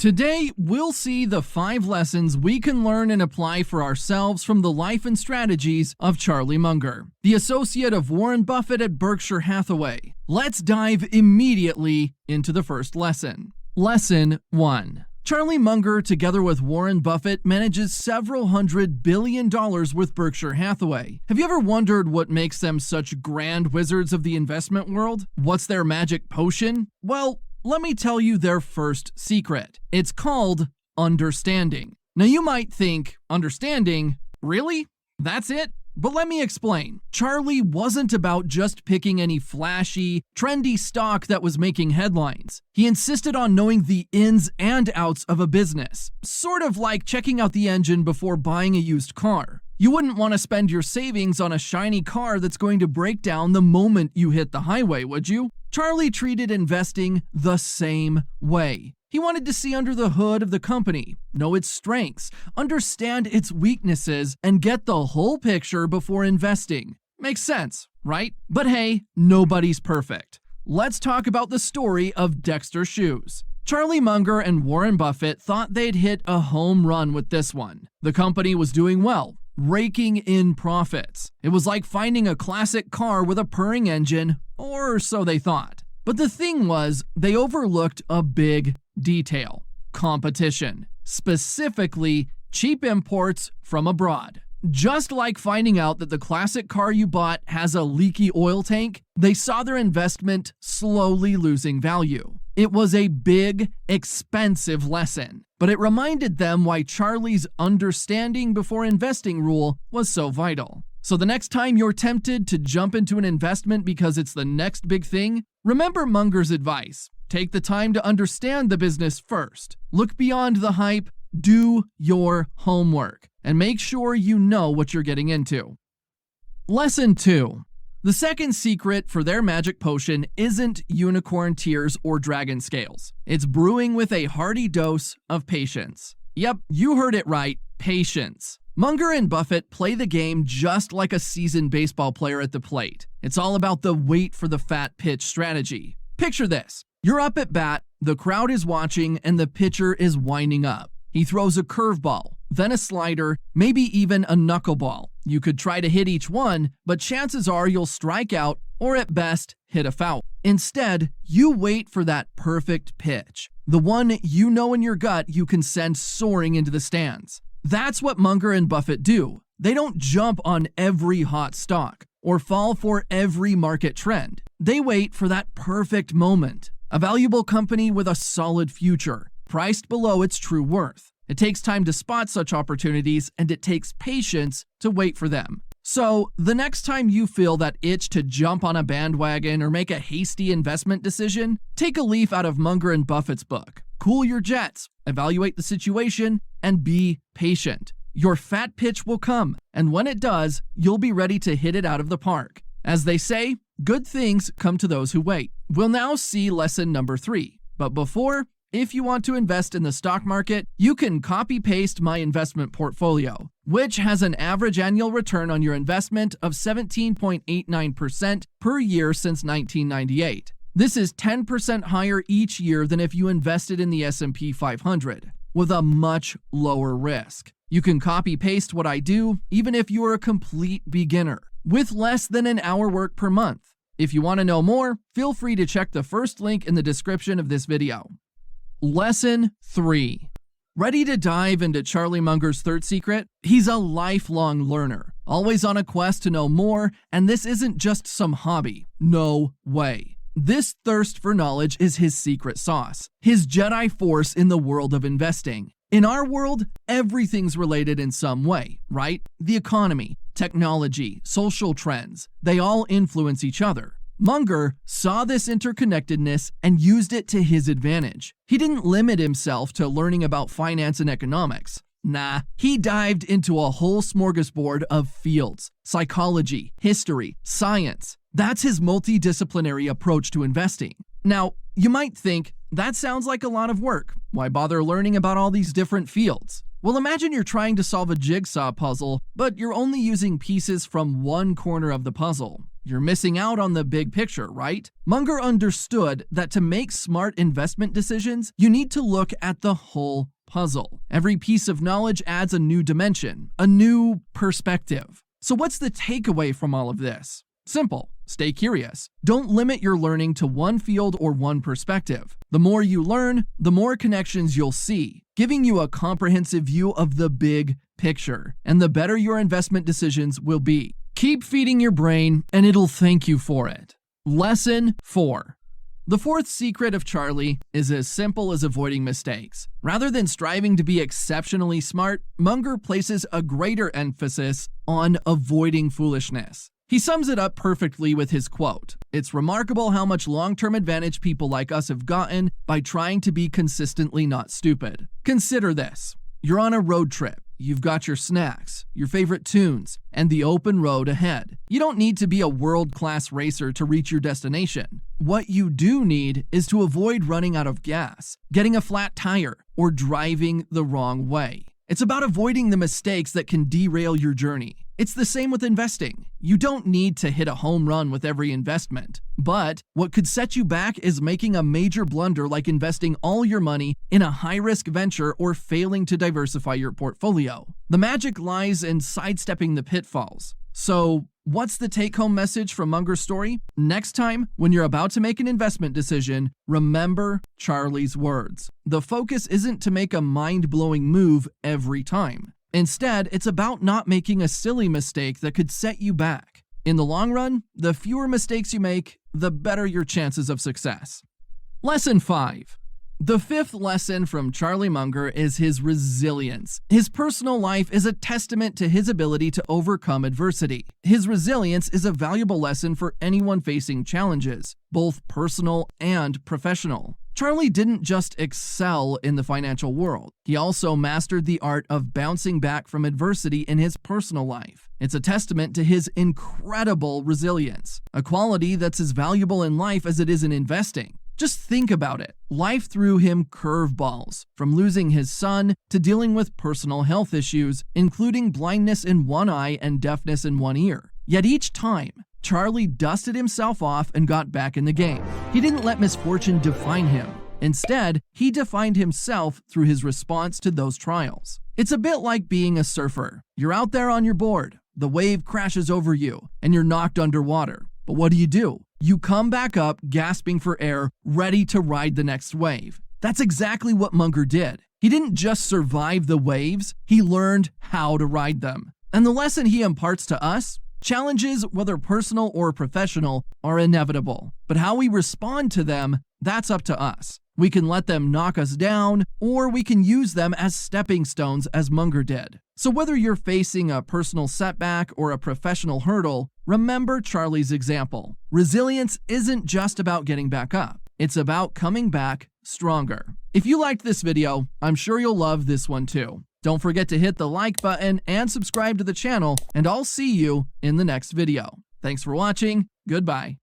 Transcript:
Today, we'll see the 5 lessons we can learn and apply for ourselves from the life and strategies of Charlie Munger, the associate of Warren Buffett at Berkshire Hathaway. Let's dive immediately into the first lesson. Lesson 1. Charlie Munger, together with Warren Buffett, manages several $100 billion with Berkshire Hathaway. Have you ever wondered what makes them such grand wizards of the investment world? What's their magic potion? Well, let me tell you their first secret. It's called understanding. Now you might think, understanding? Really? That's it? But let me explain. Charlie wasn't about just picking any flashy, trendy stock that was making headlines. He insisted on knowing the ins and outs of a business, sort of like checking out the engine before buying a used car. You wouldn't want to spend your savings on a shiny car that's going to break down the moment you hit the highway, would you? Charlie treated investing the same way. He wanted to see under the hood of the company, know its strengths, understand its weaknesses, and get the whole picture before investing. Makes sense, right? But hey, nobody's perfect. Let's talk about the story of Dexter Shoes. Charlie Munger and Warren Buffett thought they'd hit a home run with this one. The company was doing well, raking in profits. It was like finding a classic car with a purring engine, or so they thought. But the thing was, they overlooked a big detail: competition, specifically cheap imports from abroad. Just like finding out that the classic car you bought has a leaky oil tank, they saw their investment slowly losing value. It was a big, expensive lesson, but it reminded them why Charlie's understanding before investing rule was so vital. So the next time you're tempted to jump into an investment because it's the next big thing, remember Munger's advice. Take the time to understand the business first. Look beyond the hype, do your homework, and make sure you know what you're getting into. Lesson 2. The second secret for their magic potion isn't unicorn tears or dragon scales. It's brewing with a hearty dose of patience. Yep, you heard it right, patience. Munger and Buffett play the game just like a seasoned baseball player at the plate. It's all about the wait for the fat pitch strategy. Picture this. You're up at bat, the crowd is watching, and the pitcher is winding up. He throws a curveball, then a slider, maybe even a knuckleball. You could try to hit each one, but chances are you'll strike out or at best hit a foul. Instead, you wait for that perfect pitch, the one you know in your gut you can send soaring into the stands. That's what Munger and Buffett do. They don't jump on every hot stock or fall for every market trend. They wait for that perfect moment, a valuable company with a solid future, priced below its true worth. It takes time to spot such opportunities, and it takes patience to wait for them. So, the next time you feel that itch to jump on a bandwagon or make a hasty investment decision, take a leaf out of Munger and Buffett's book. Cool your jets, evaluate the situation, and be patient. Your fat pitch will come, and when it does, you'll be ready to hit it out of the park. As they say, good things come to those who wait. We'll now see lesson number 3. But before, if you want to invest in the stock market, you can copy-paste my investment portfolio, which has an average annual return on your investment of 17.89% per year since 1998. This is 10% higher each year than if you invested in the S&P 500, with a much lower risk. You can copy-paste what I do, even if you are a complete beginner, with less than an hour work per month. If you want to know more, feel free to check the first link in the description of this video. Lesson 3. Ready to dive into Charlie Munger's third secret? He's a lifelong learner, always on a quest to know more, and this isn't just some hobby. No way. This thirst for knowledge is his secret sauce, his Jedi force in the world of investing. In our world, everything's related in some way, right? The economy, technology, social trends, they all influence each other. Munger saw this interconnectedness and used it to his advantage. He didn't limit himself to learning about finance and economics. Nah, he dived into a whole smorgasbord of fields: psychology, history, science. That's his multidisciplinary approach to investing. Now, you might think, that sounds like a lot of work. Why bother learning about all these different fields? Well, imagine you're trying to solve a jigsaw puzzle, but you're only using pieces from one corner of the puzzle. you're missing out on the big picture, right? Munger understood that to make smart investment decisions, you need to look at the whole puzzle. Every piece of knowledge adds a new dimension, a new perspective. So what's the takeaway from all of this? Simple. Stay curious. Don't limit your learning to one field or one perspective. The more you learn, the more connections you'll see, giving you a comprehensive view of the big picture, and the better your investment decisions will be. Keep feeding your brain, and it'll thank you for it. Lesson 4. The fourth secret of Charlie is as simple as avoiding mistakes. Rather than striving to be exceptionally smart, Munger places a greater emphasis on avoiding foolishness. He sums it up perfectly with his quote, "It's remarkable how much long-term advantage people like us have gotten by trying to be consistently not stupid." Consider this. You're on a road trip. You've got your snacks, your favorite tunes, and the open road ahead. You don't need to be a world-class racer to reach your destination. What you do need is to avoid running out of gas, getting a flat tire, or driving the wrong way. It's about avoiding the mistakes that can derail your journey. It's the same with investing. You don't need to hit a home run with every investment. But what could set you back is making a major blunder like investing all your money in a high-risk venture or failing to diversify your portfolio. The magic lies in sidestepping the pitfalls. So, what's the take-home message from Munger's story? Next time, when you're about to make an investment decision, remember Charlie's words. The focus isn't to make a mind-blowing move every time. Instead, it's about not making a silly mistake that could set you back. In the long run, the fewer mistakes you make, the better your chances of success. Lesson 5. The fifth lesson from Charlie Munger is his resilience. His personal life is a testament to his ability to overcome adversity. His resilience is a valuable lesson for anyone facing challenges, both personal and professional. Charlie didn't just excel in the financial world. He also mastered the art of bouncing back from adversity in his personal life. It's a testament to his incredible resilience, a quality that's as valuable in life as it is in investing. Just think about it. Life threw him curveballs, from losing his son to dealing with personal health issues, including blindness in one eye and deafness in one ear. Yet each time, Charlie dusted himself off and got back in the game. He didn't let misfortune define him. Instead, he defined himself through his response to those trials. It's a bit like being a surfer. You're out there on your board, the wave crashes over you, and you're knocked underwater. But what do? You come back up, gasping for air, ready to ride the next wave. That's exactly what Munger did. He didn't just survive the waves, he learned how to ride them. And the lesson he imparts to us? Challenges, whether personal or professional, are inevitable. But how we respond to them, that's up to us. We can let them knock us down, or we can use them as stepping stones, as Munger did. So whether you're facing a personal setback or a professional hurdle, remember Charlie's example. Resilience isn't just about getting back up. It's about coming back stronger. If you liked this video, I'm sure you'll love this one too. Don't forget to hit the like button and subscribe to the channel, and I'll see you in the next video. Thanks for watching. Goodbye.